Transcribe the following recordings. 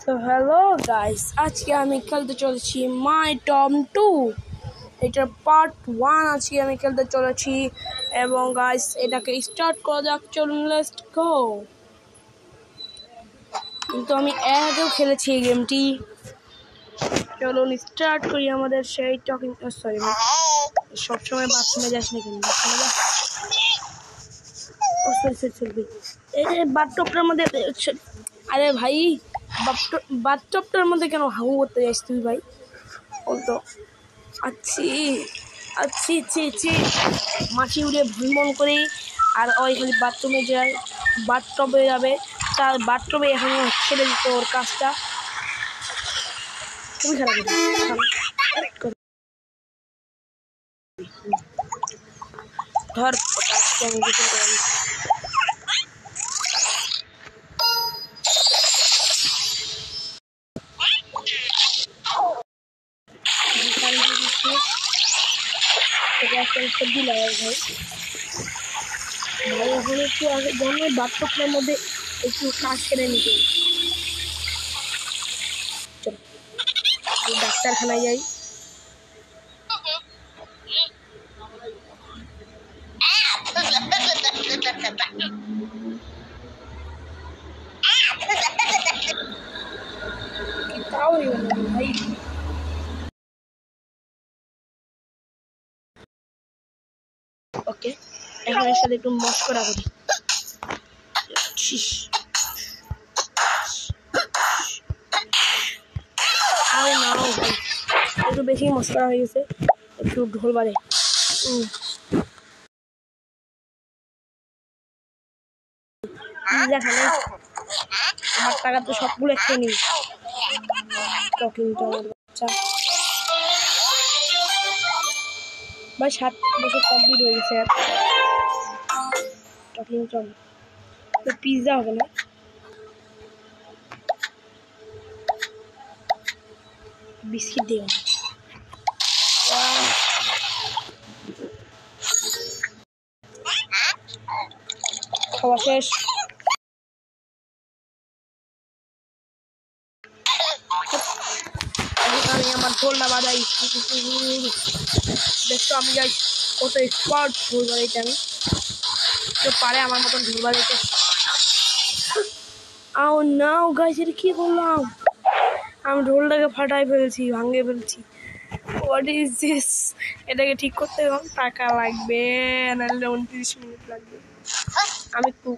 তো hello guys, আজকে আমি খেলতে চলেছি মাই টম 2। এটার পার্ট 1 আজকে আমি খেলতে চলেছি। এবং গাইস এটাকে স্টার্ট করা যাক, চলুন লেটস গো। কিন্তু আমি আগেও খেলেছি এই গেমটি। চলুন স্টার্ট করি আমাদের সেই টকিং। সরি, সবসময় বাথরুমে যাস না কেন? সরি এই যে বাথটবটার মধ্যে, আরে ভাই বাথটবটার মধ্যে কেন হাউ করতে যাস তুই ভাই? ও তো আচ্ছি মাছি উড়ে ভ্রমণ করে আর ওই খালি বাথরুমে যায়, বাথটবে যাবে, তার বাথটবে এখন ছেড়ে দিত ওর কাজটা। খুবই খারাপ। ধর সবজি লাগাই ভাই। এখন একটু আগে জন্মের বাথটবটার মধ্যে একটু কাজ সেরে নিতে। চলো ডাক্তারখানায় যাই। তাও ভাই ওকে, এখন এর সাথে একটু মস্করা করি। আরে না ভাই, একটু বেশি মস্করা হয়ে গেছে, একটু ঢোল বাড়ে। দেখালে আমার টাকা তো সবগুলো খেয়ে নিই। টকিংটা আমার বাচ্চা ভাই 7 বছর কমপ্লিট হয়ে গেছে। টকিং টম পিৎজা হবে না? বিস্কিট দিও না। খাওয়া শেষ। আমি আমার ঢোলটা বাজাই। দেখছো আমি যাই কত এক্সপার্ট ঢোল বাজাইতে। আমি কেউ পারে আমার মতন ঢোল বাজাইতে? আও নাও গাইস, এটা কি করলাম? আমি ঢোলটাকে ফাটাই ফেলছি, ভাঙিয়ে ফেলছি। What is this? এটাকে ঠিক করতে টাকা লাগবে, নাহলে 29 মিনিট লাগবে। আমি একটু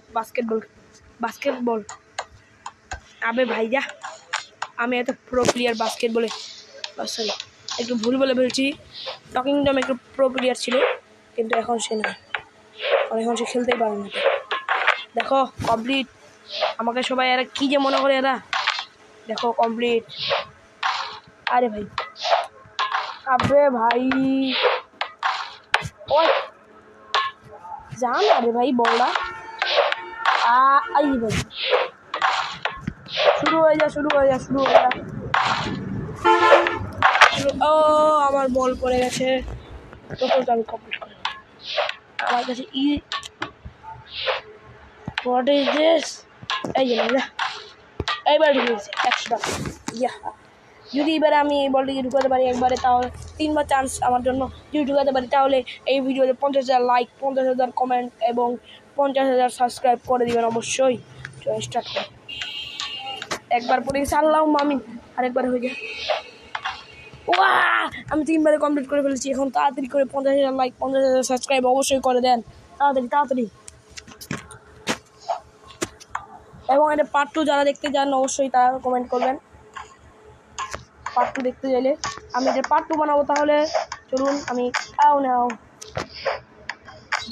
বাস্কেটবল আবে ভাইয়া, আমি এত প্রো প্লেয়ার বাস্কেটবলে। সরি, একটু ভুল বলে ফেলছি। টকিং টম একটু প্রো প্লেয়ার ছিল, কিন্তু এখন সে না, এখন সে খেলতেই পারে না। দেখো কমপ্লিট। আমাকে সবাই এরা কি যে মনে করে, এরা দেখো কমপ্লিট। আরে ভাই, আবে ভাই ওই জান, আরে ভাই বলরা আই ভাই, শুরু হয়ে যা। ও আমার বল পড়ে গেছে। তখন আমি কমপ্লিট করে আমার কাছে হোয়াট ইজ দিস? এই যে এইবার ঢুকেছে 100 টাকা। যদি এবারে আমি এই বলটিকে ঢুকাতে পারি একবারে, তাহলে 3বার চান্স আমার জন্য। যদি ঢুকাতে পারি তাহলে এই ভিডিওতে 50,000 লাইক, 50,000 কমেন্ট এবং 50,000 সাবস্ক্রাইব করে দিবেন অবশ্যই। স্টার্ট করি। একবার পরে সারলাম আমি, আরেকবার হয়ে যায়। ওয়া, আমি 3বারে কমপ্লিট করে ফেলেছি। এখন তাড়াতাড়ি করে 50,000 লাইক, 50,000 সাবস্ক্রাইব অবশ্যই করে দেন, তাড়াতাড়ি। এবং এটা পার্ট 2 যারা দেখতে চান অবশ্যই তারা কমেন্ট করবেন। পার্ট 2 দেখতে চাইলে আমি এটা পার্ট 2 বানাবো। তাহলে চলুন আমি নাও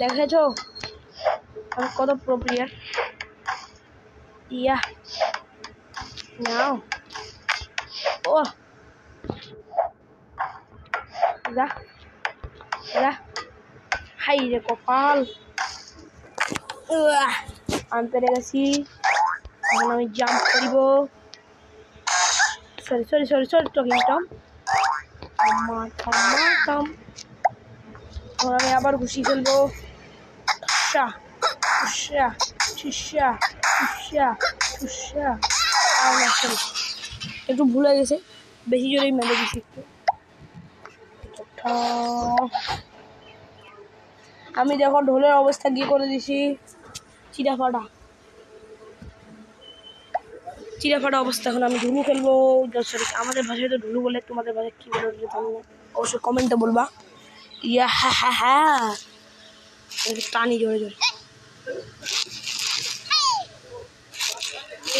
দেখেছো আমি কত প্রো প্লেয়ার। নাও ও হাই রে কপাল, আমি পেরে গেছি। এখন আমি জাম্প করিব। Sorry talking Tom. এখন আমি আবার ঘুষি ফেলবো। একটু ভুলে গেছে, বেশি জোরেই মেরে দিছি একটু। আমি দেখো ঢোলের অবস্থা গিয়ে করে দিছি চিরাফাটা অবস্থা। এখন আমি ঢুলু খেলবো, সরি আমাদের ভাষায় তো ঢুলু বলে, তোমাদের ভাষায় কি বলে অবশ্যই কমেন্টে বলবা। ইয়া হ্যাঁ হ্যাঁ হ্যাঁ, টানি জোরে জোরে।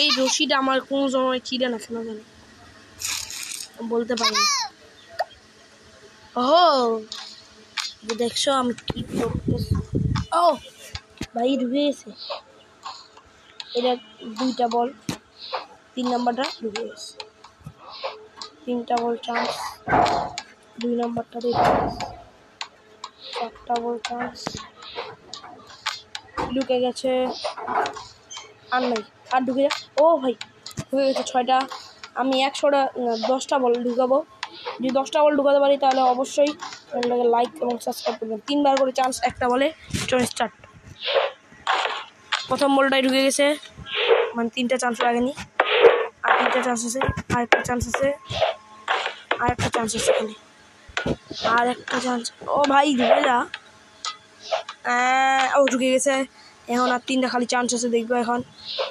এই রশিটা আমার কোনো সময় চিড়ে না কেন জানি, বলতে পারিনি। ও দেখছো আমি কি করতেছি। ও ভাই ঢুকে গেছে, এটা 2টা বল, 3 নাম্বারটা ঢুকে গেছে। 3টা বল চান্স, 2 নাম্বারটা ঢুকে গেছে। 4টা বল চান্স, ঢুকে গেছে। আর নাই, আর ঢুকে যা। ও ভাই হয়ে গেছে 6টা। আমি 10টা বল ঢুকাবো। যদি 10টা বল ঢুকাতে পারি তাহলে অবশ্যই চ্যানেলটাকে লাইক এবং সাবস্ক্রাইব করবেন। 3বার করে চান্স, একটা বলে স্টার্ট। প্রথম বলটাই ঢুকে গেছে, মানে 3টা চান্স লাগেনি। আর 3টা চান্স আছে, আর একটা চান্স আছে, আর একটা চান্স আছে খালি, আর একটা চান্স। ও ভাই ঢুকে যা। ও ঢুকে গেছে। এখন আর 3টা খালি চান্স আছে, দেখবো এখন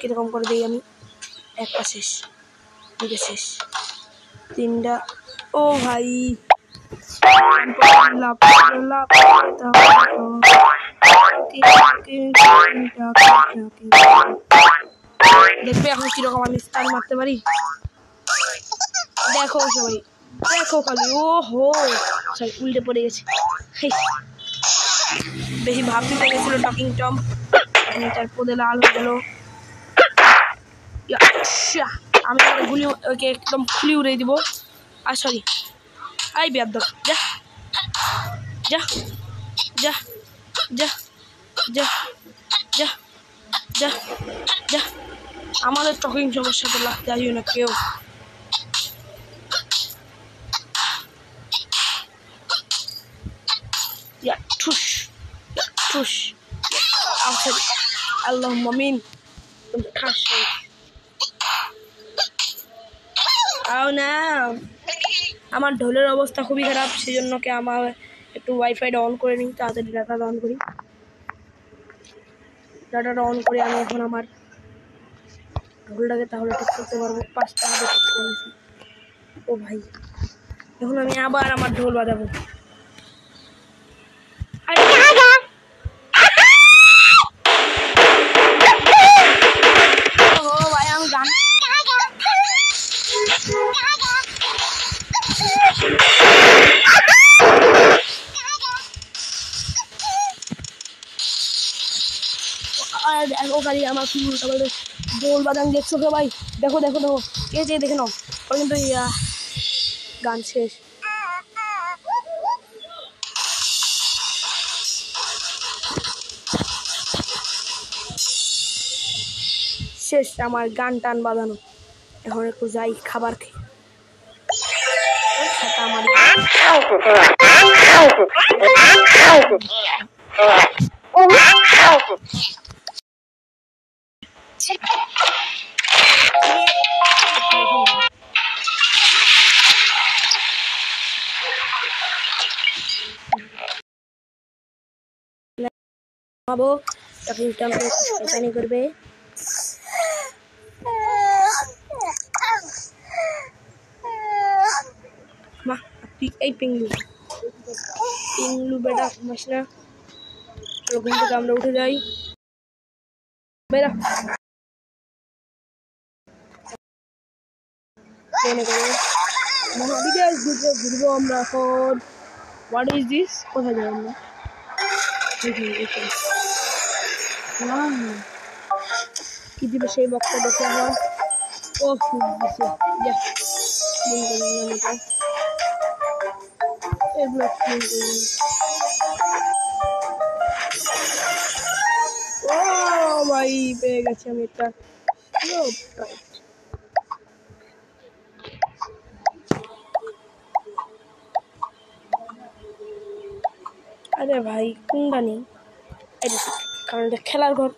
কীরকম করে দিই আমি। একটা শেষ, 2টা শেষ, 3টা। ও ভাই দেখবে এখন কিরকম আমি স্টাইল মারতে পারি। দেখো সবাই, দেখো খালি। ও হো সরি, উল্টে পড়ে গেছে। বেশি ভাব দিতে গেছিল টকিং টম, তার পদে লাল হয়ে গেল। আমি গুলি ওকে একদম খুলি উড়িয়ে দিব। আর সরি, আই বেয়াদ যা যা যা যা যা যা যা যা। আমাদের টকিং সমস্যা তো লাগতে আসবে না কেউ। ঠুস ঠুস, আল্লাহ মামিন ঠাস। না আমার ঢোলের অবস্থা খুবই খারাপ, সেই জন্য কি আমার একটু ওয়াইফাইটা অন করে নিই, তাড়াতাড়ি ডাটাটা অন করি। ডাটাটা অন করে আমি এখন আমার ঢোলটাকে তাহলে ঠিক করতে পারবো। 5টা হাতে ঠিক করেছি। ও ভাই এখন আমি আবার আমার ঢোল বাজাবো। ভাই আমি গান দেখো খালি আমার কি উল্টা বলে ঢোল বাজান দেখছো তো ভাই। দেখো দেখো দেখো, এই যে দেখে নাও, ওর কিন্তু গান শেষ। শেষ আমার গান টান বাজানো। এখন একটু যাই খাবার খেয়ে। করবে এই পিংলু পিংলু বেটা ঘুমাস না, চলো ঘুম থেকে আমরা উঠে যাই। বেড়া মহাবিদ্যালয় ঘুরবো আমরা এখন। হোয়াট ইজ দিস, কোথায় যাই আমরা? কি দিবে সেই বক্তা দেখে এখন। ও দিছে এগুলো ও ভাই পেয়ে গেছি আমি একটা। আরে ভাই কোনটা নেই, কারণ এটা খেলার ঘর।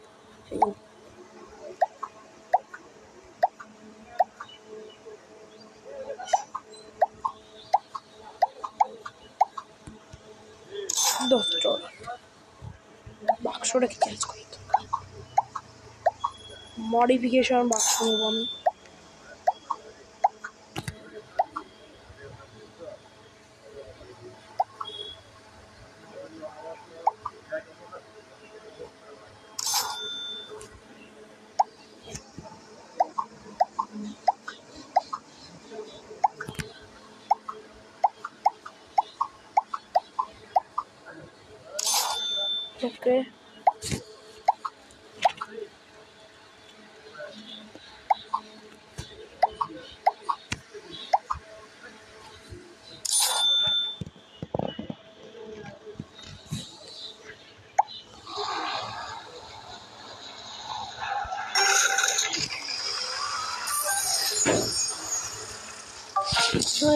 $10 বাক্সটাকে চেঞ্জ করি মডিফিকেশন বাক্স নেব আমি ওকে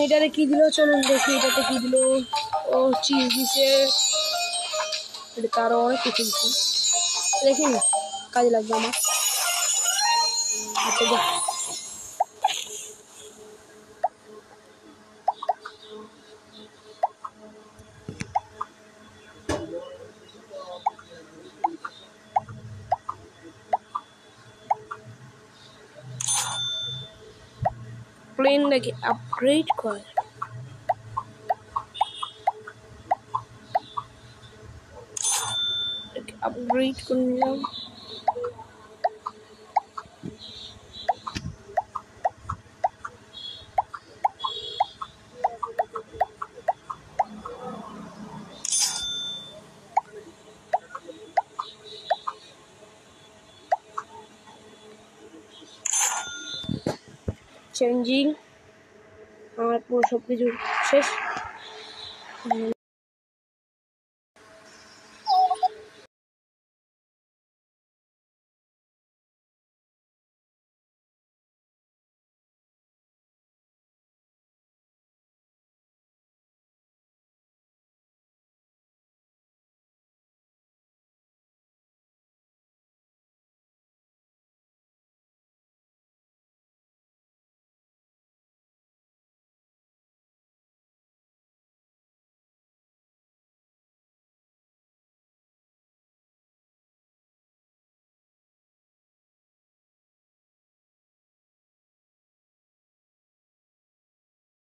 এটাতে কি দিল চলুন দেখি এটাতে কি দিল ও চিজ দিছে এটা তারও অনেক কিছু দিচ্ছে দেখি না কাজে লাগবে আমার আচ্ছা দেখ প্লেনটাকে আপগ্রেড কর আপগ্রেড করে নিলাম চেঞ্জিং আমার পুরো সব কিছু শেষ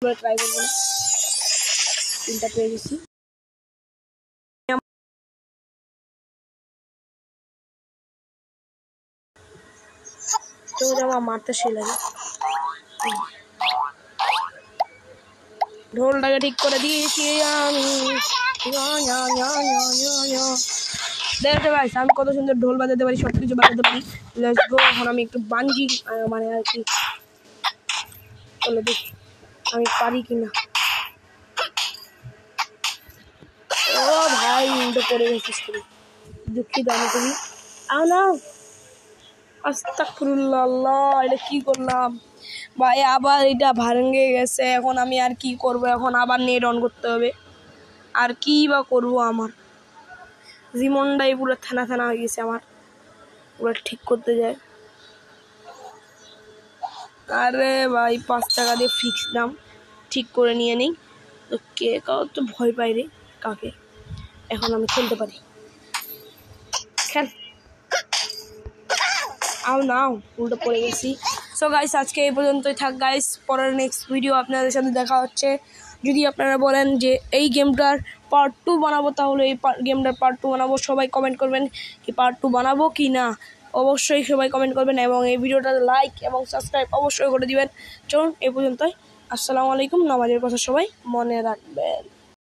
ট্রাই করবো তিনটা পেয়ে গেছি তো আমার মারতে সে লাগে ঢোলটাকে ঠিক করে দিয়েছি আমি দেখতে পাই আমি কত সুন্দর ঢোল বাজাতে পারি সব কিছু বাজাতে পারি লেটস গো এখন আমি একটু বাঞ্জি মানে আর কি চলো দেখি আমি পারি কিনা ও ভাই উল্টো পড়ে গেছিস তুমি দুঃখিত আমি তুমি আও না আস্তাগফিরুল্লাহ এটা কি করলাম ভাই আবার এটা ভাঙে গেছে এখন আমি আর কি করব এখন আবার নেট অন করতে হবে আর কি বা করব আমার জীবনটাই পুরো থানা থানা হয়ে গেছে আমার পুরো ঠিক করতে যায় আরে ভাই 5 টাকা দিয়ে ফিক্স দাম ঠিক করে নিয়ে নিই তো কে কাউ তো ভয় পাই রে কাকে এখন আমি খেলতে পারি খেল আও নাও উল্টো পড়ে গেছি সো গাইস আজকে এই পর্যন্তই থাক গাইস পরের নেক্সট ভিডিও আপনাদের সাথে দেখা হচ্ছে যদি আপনারা বলেন যে এই গেমটার পার্ট 2 বানাবো তাহলে এই গেমটার পার্ট 2 বানাবো সবাই কমেন্ট করবেন কি পার্ট 2 বানাবো কি না অবশ্যই সবাই কমেন্ট করবেন এবং এই ভিডিওটা লাইক এবং সাবস্ক্রাইব অবশ্যই করে দিবেন চলুন এই পর্যন্তই আসসালামু আলাইকুম নামাজের কথা সবাই মনে রাখবেন